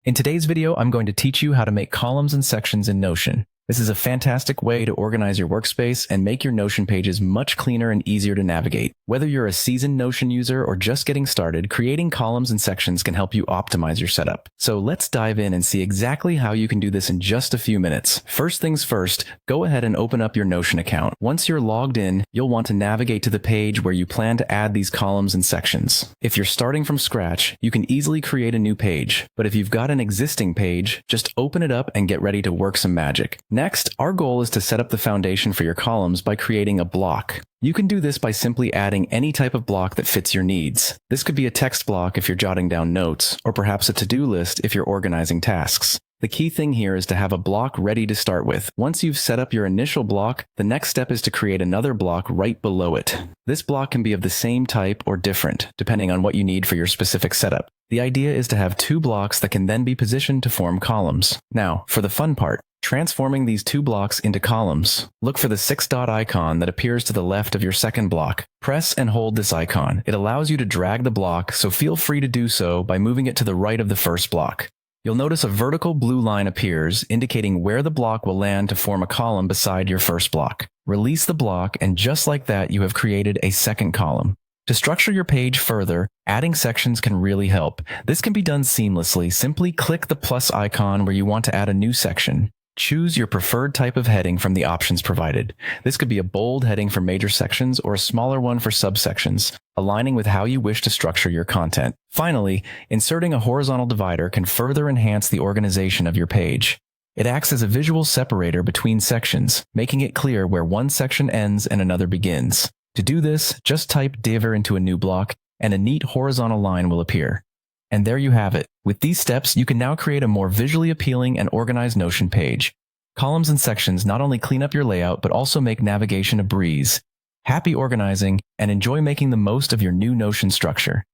In today's video, I'm going to teach you how to make columns and sections in Notion. This is a fantastic way to organize your workspace and make your Notion pages much cleaner and easier to navigate. Whether you're a seasoned Notion user or just getting started, creating columns and sections can help you optimize your setup. So let's dive in and see exactly how you can do this in just a few minutes. First things first, go ahead and open up your Notion account. Once you're logged in, you'll want to navigate to the page where you plan to add these columns and sections. If you're starting from scratch, you can easily create a new page. But if you've got an existing page, just open it up and get ready to work some magic. Next, our goal is to set up the foundation for your columns by creating a block. You can do this by simply adding any type of block that fits your needs. This could be a text block if you're jotting down notes, or perhaps a to-do list if you're organizing tasks. The key thing here is to have a block ready to start with. Once you've set up your initial block, the next step is to create another block right below it. This block can be of the same type or different, depending on what you need for your specific setup. The idea is to have two blocks that can then be positioned to form columns. Now, for the fun part, transforming these two blocks into columns. Look for the 6-dot icon that appears to the left of your second block. Press and hold this icon. It allows you to drag the block, so feel free to do so by moving it to the right of the first block. You'll notice a vertical blue line appears, indicating where the block will land to form a column beside your first block. Release the block, and just like that, you have created a second column. To structure your page further, adding sections can really help. This can be done seamlessly. Simply click the plus icon where you want to add a new section. Choose your preferred type of heading from the options provided. This could be a bold heading for major sections or a smaller one for subsections, aligning with how you wish to structure your content. Finally, inserting a horizontal divider can further enhance the organization of your page. It acts as a visual separator between sections, making it clear where one section ends and another begins. To do this, just type diver into a new block, and a neat horizontal line will appear. And there you have it. With these steps, you can now create a more visually appealing and organized Notion page. Columns and sections not only clean up your layout, but also make navigation a breeze. Happy organizing, and enjoy making the most of your new Notion structure.